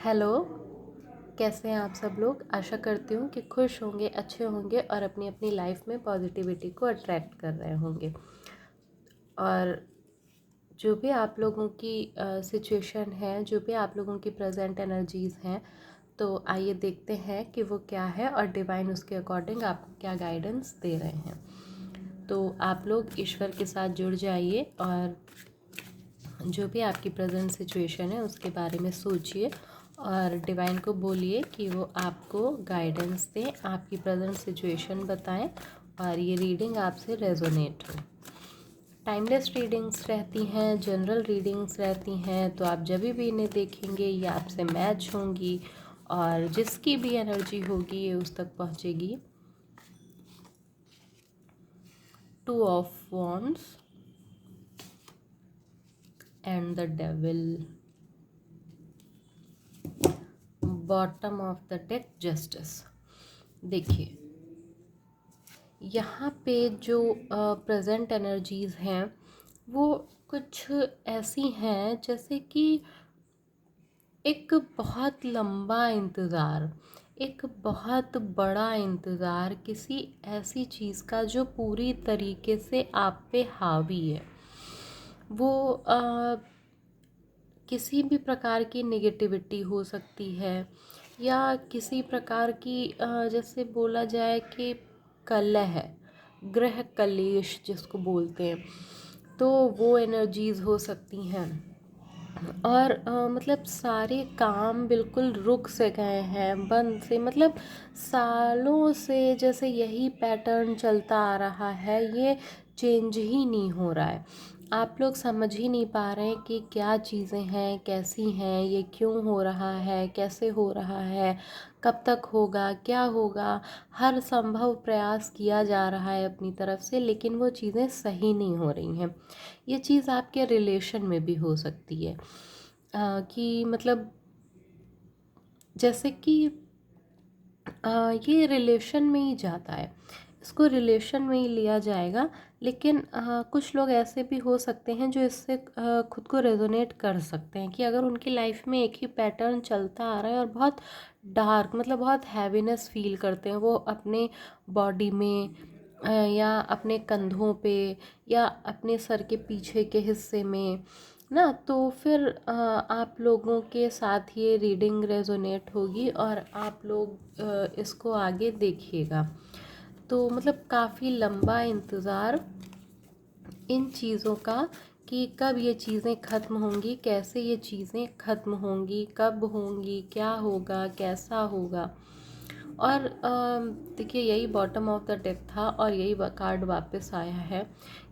Hello. कैसे हैं आप सब लोग? आशा करती हूँ कि खुश होंगे, अच्छे होंगे और अपनी अपनी लाइफ में पॉजिटिविटी को अट्रैक्ट कर रहे होंगे। और जो भी आप लोगों की सिचुएशन है, जो भी आप लोगों की प्रेजेंट एनर्जीज़ हैं, तो आइए देखते हैं कि वो क्या है और डिवाइन उसके अकॉर्डिंग आपको क्या गाइडेंस दे रहे हैं। तो आप लोग ईश्वर के साथ जुड़ जाइए और जो भी आपकी प्रेजेंट सिचुएशन है उसके बारे में सोचिए और डिवाइन को बोलिए कि वो आपको गाइडेंस दें, आपकी प्रेजेंट सिचुएशन बताएं और ये रीडिंग आपसे रेजोनेट हो। टाइमलेस रीडिंग्स रहती हैं, जनरल रीडिंग्स रहती हैं, तो आप जब भी इन्हें देखेंगे ये आपसे मैच होंगी और जिसकी भी एनर्जी होगी ये उस तक पहुंचेगी। 2 of Wands and the devil. Bottom of the deck justice. देखिए, यहाँ पे जो प्रेजेंट एनर्जीज़ हैं वो कुछ ऐसी हैं जैसे कि एक बहुत लंबा इंतज़ार, एक बहुत बड़ा इंतज़ार किसी ऐसी चीज़ का जो पूरी तरीके से आप पे हावी है। वो किसी भी प्रकार की नेगेटिविटी हो सकती है या किसी प्रकार की जैसे बोला जाए कि कलह है, ग्रह कलेश जिसको बोलते हैं, तो वो एनर्जीज़ हो सकती हैं। और मतलब सारे काम बिल्कुल रुक से गए हैं, बंद से, मतलब सालों से जैसे यही पैटर्न चलता आ रहा है, ये चेंज ही नहीं हो रहा है। आप लोग समझ ही नहीं पा रहे हैं कि क्या चीज़ें हैं, कैसी हैं, ये क्यों हो रहा है, कैसे हो रहा है, कब तक होगा, क्या होगा। हर संभव प्रयास किया जा रहा है अपनी तरफ से, लेकिन वो चीज़ें सही नहीं हो रही हैं। ये चीज़ आपके रिलेशन में भी हो सकती है कि मतलब जैसे कि ये रिलेशन में ही जाता है, इसको रिलेशन में ही लिया जाएगा। लेकिन कुछ लोग ऐसे भी हो सकते हैं जो इससे खुद को रेजोनेट कर सकते हैं कि अगर उनकी लाइफ में एक ही पैटर्न चलता आ रहा है और बहुत डार्क, मतलब बहुत हैवीनेस फील करते हैं वो अपने बॉडी में या अपने कंधों पे या अपने सर के पीछे के हिस्से में ना, तो फिर आप लोगों के साथ ये रीडिंग रेजोनेट होगी और आप लोग इसको आगे देखिएगा। तो मतलब काफ़ी लंबा इंतज़ार इन चीज़ों का कि कब ये चीज़ें ख़त्म होंगी, कैसे ये चीज़ें ख़त्म होंगी, कब होंगी, क्या होगा, कैसा होगा। और देखिए, यही बॉटम ऑफ द डेक था और यही कार्ड वापस आया है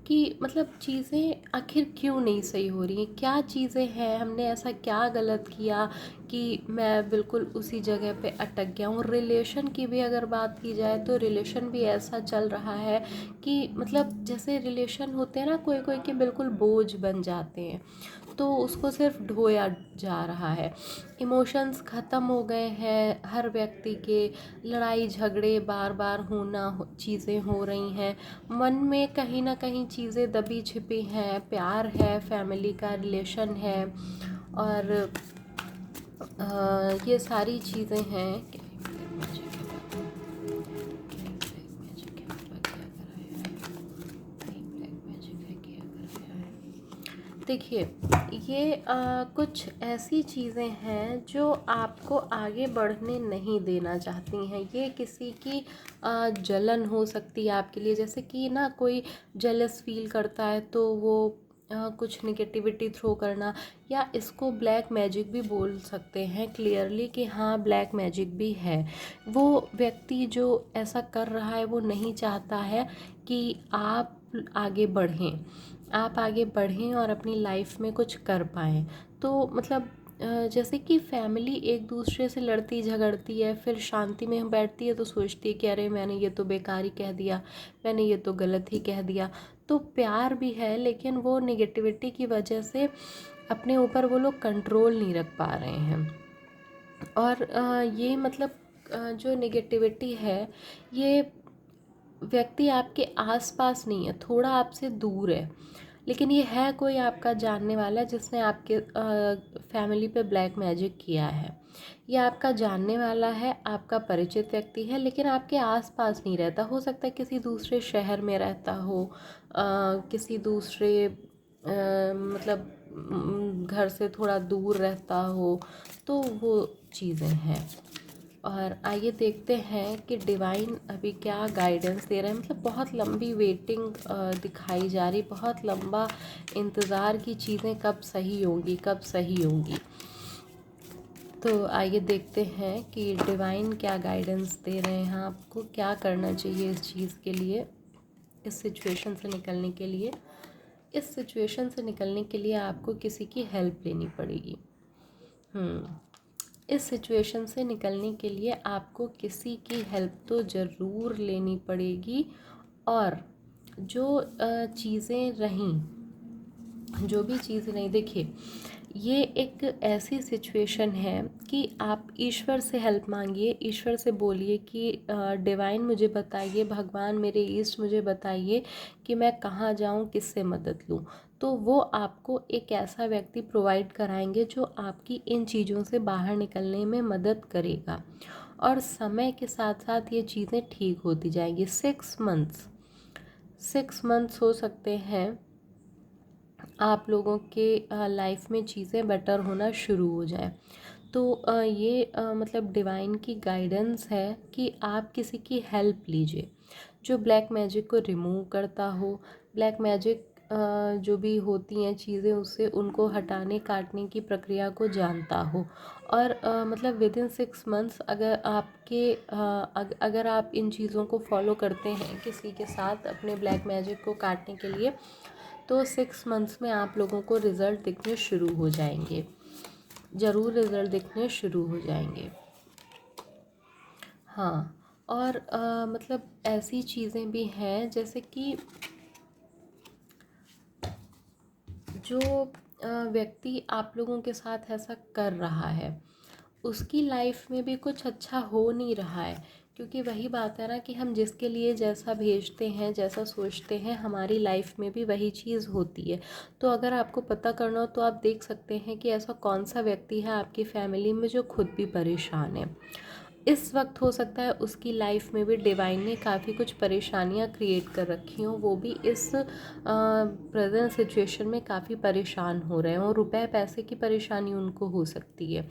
कि मतलब चीज़ें आखिर क्यों नहीं सही हो रही हैं, क्या चीज़ें हैं, हमने ऐसा क्या गलत किया कि मैं बिल्कुल उसी जगह पे अटक गया हूँ। रिलेशन की भी अगर बात की जाए तो रिलेशन भी ऐसा चल रहा है कि मतलब जैसे रिलेशन होते हैं ना, कोई कोई के बिल्कुल बोझ बन जाते हैं, तो उसको सिर्फ ढोया जा रहा है। इमोशंस ख़त्म हो गए हैं हर व्यक्ति के, लड़ाई झगड़े बार बार होना, चीज़ें हो रही हैं, मन में कहीं ना कहीं चीज़ें दबी छिपी हैं, प्यार है, फैमिली का रिलेशन है और ये सारी चीज़ें हैं। देखिए, ये कुछ ऐसी चीज़ें हैं जो आपको आगे बढ़ने नहीं देना चाहती हैं। ये किसी की जलन हो सकती है आपके लिए, जैसे कि ना कोई जेलस फील करता है तो वो कुछ निगेटिविटी थ्रो करना, या इसको ब्लैक मैजिक भी बोल सकते हैं क्लियरली कि हाँ, ब्लैक मैजिक भी है। वो व्यक्ति जो ऐसा कर रहा है वो नहीं चाहता है कि आप आगे बढ़ें, आप आगे बढ़ें और अपनी लाइफ में कुछ कर पाएँ। तो मतलब जैसे कि फैमिली एक दूसरे से लड़ती झगड़ती है, फिर शांति में बैठती है तो सोचती है कि अरे मैंने ये तो बेकार ही कह दिया, मैंने ये तो गलत ही कह दिया। तो प्यार भी है, लेकिन वो नेगेटिविटी की वजह से अपने ऊपर वो लोग कंट्रोल नहीं रख पा रहे हैं। और ये मतलब जो नेगेटिविटी है, ये व्यक्ति आपके आसपास नहीं है, थोड़ा आपसे दूर है। लेकिन ये है कोई आपका जानने वाला जिसने आपके फैमिली पे ब्लैक मैजिक किया है। ये आपका जानने वाला है, आपका परिचित व्यक्ति है, लेकिन आपके आस-पास नहीं रहता। हो सकता है किसी दूसरे शहर में रहता हो, किसी दूसरे मतलब घर से थोड़ा दूर रहता हो, तो वो चीज़ें हैं। और आइए देखते हैं कि डिवाइन अभी क्या गाइडेंस दे रहा है। मतलब बहुत लंबी वेटिंग दिखाई जा रही, बहुत लंबा इंतज़ार की चीज़ें कब सही होंगी, कब सही होंगी। तो आइए देखते हैं कि डिवाइन क्या गाइडेंस दे रहे हैं आपको, क्या करना चाहिए इस चीज़ के लिए, इस सिचुएशन से निकलने के लिए। इस सिचुएशन से निकलने के लिए आपको किसी की हेल्प लेनी पड़ेगी। इस सिचुएशन से निकलने के लिए आपको किसी की हेल्प तो ज़रूर लेनी पड़ेगी। और जो चीज़ें रहीं, जो भी चीज़ नहीं, देखिए ये एक ऐसी सिचुएशन है कि आप ईश्वर से हेल्प मांगिए, ईश्वर से बोलिए कि डिवाइन मुझे बताइए, भगवान मेरे ईष्ट मुझे बताइए कि मैं कहाँ जाऊँ, किससे मदद लूँ। तो वो आपको एक ऐसा व्यक्ति प्रोवाइड कराएंगे जो आपकी इन चीज़ों से बाहर निकलने में मदद करेगा। और समय के साथ साथ ये चीज़ें ठीक होती जाएंगी। 6 मंथ्स हो सकते हैं आप लोगों के लाइफ में चीज़ें बेटर होना शुरू हो जाए। तो ये मतलब डिवाइन की गाइडेंस है कि आप किसी की हेल्प लीजिए जो ब्लैक मैजिक को रिमूव करता हो। ब्लैक मैजिक जो भी होती हैं चीज़ें, उससे उनको हटाने काटने की प्रक्रिया को जानता हो। और मतलब विदिन 6 मंथ्स अगर आपके अगर आप इन चीज़ों को फॉलो करते हैं किसी के साथ अपने ब्लैक मैजिक को काटने के लिए, तो 6 मंथ्स में आप लोगों को रिज़ल्ट दिखने शुरू हो जाएंगे, ज़रूर रिज़ल्ट दिखने शुरू हो जाएंगे। हाँ, और मतलब ऐसी चीज़ें भी हैं जैसे कि जो व्यक्ति आप लोगों के साथ ऐसा कर रहा है उसकी लाइफ में भी कुछ अच्छा हो नहीं रहा है। क्योंकि वही बात है ना कि हम जिसके लिए जैसा भेजते हैं, जैसा सोचते हैं, हमारी लाइफ में भी वही चीज़ होती है। तो अगर आपको पता करना हो तो आप देख सकते हैं कि ऐसा कौन सा व्यक्ति है आपकी फैमिली में जो खुद भी परेशान है। इस वक्त हो सकता है उसकी लाइफ में भी डिवाइन ने काफ़ी कुछ परेशानियां क्रिएट कर रखी हों, वो भी इस प्रेजेंट सिचुएशन में काफ़ी परेशान हो रहे हैं और रुपए पैसे की परेशानी उनको हो सकती है।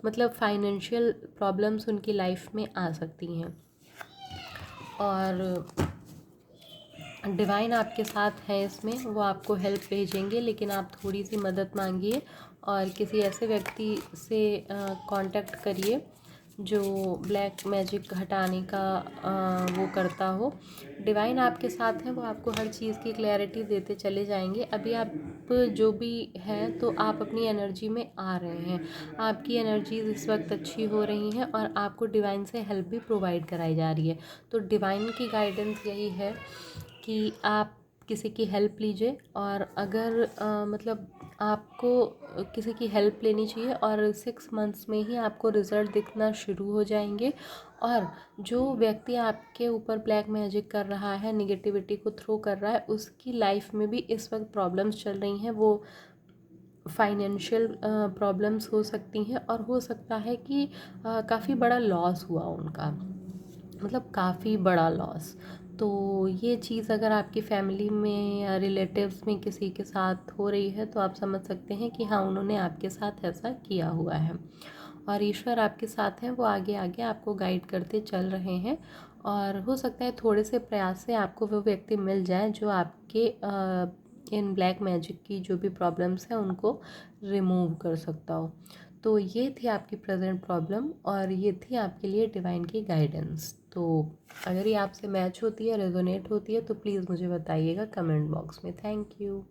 मतलब फाइनेंशियल प्रॉब्लम्स उनकी लाइफ में आ सकती हैं। और डिवाइन आपके साथ है इसमें, वो आपको हेल्प भेजेंगे, लेकिन आप थोड़ी सी मदद मांगिए और किसी ऐसे व्यक्ति से कांटेक्ट करिए जो ब्लैक मैजिक हटाने का वो करता हो। डिवाइन आपके साथ हैं, वो आपको हर चीज़ की क्लैरिटी देते चले जाएंगे। अभी आप जो भी हैं तो आप अपनी एनर्जी में आ रहे हैं, आपकी एनर्जीज इस वक्त अच्छी हो रही हैं और आपको डिवाइन से हेल्प भी प्रोवाइड कराई जा रही है। तो डिवाइन की गाइडेंस यही है कि आप किसी की हेल्प लीजिए। और अगर मतलब आपको किसी की हेल्प लेनी चाहिए और 6 मंथ्स में ही आपको रिज़ल्ट दिखना शुरू हो जाएंगे। और जो व्यक्ति आपके ऊपर ब्लैक मैजिक कर रहा है, निगेटिविटी को थ्रो कर रहा है, उसकी लाइफ में भी इस वक्त प्रॉब्लम्स चल रही हैं। वो फाइनेंशियल प्रॉब्लम्स हो सकती हैं और हो सकता है कि काफ़ी बड़ा लॉस हुआ उनका, मतलब काफ़ी बड़ा लॉस। तो ये चीज़ अगर आपकी फैमिली में या रिलेटिव्स में किसी के साथ हो रही है तो आप समझ सकते हैं कि हाँ, उन्होंने आपके साथ ऐसा किया हुआ है। और ईश्वर आपके साथ हैं, वो आगे आगे आपको गाइड करते चल रहे हैं। और हो सकता है थोड़े से प्रयास से आपको वो व्यक्ति मिल जाए जो आपके इन ब्लैक मैजिक की जो भी प्रॉब्लम्स हैं उनको रिमूव कर सकता हो। तो ये थी आपकी प्रेजेंट प्रॉब्लम और ये थी आपके लिए डिवाइन की गाइडेंस। तो अगर ये आपसे मैच होती है, रेजोनेट होती है, तो प्लीज़ मुझे बताइएगा कमेंट बॉक्स में। Thank you.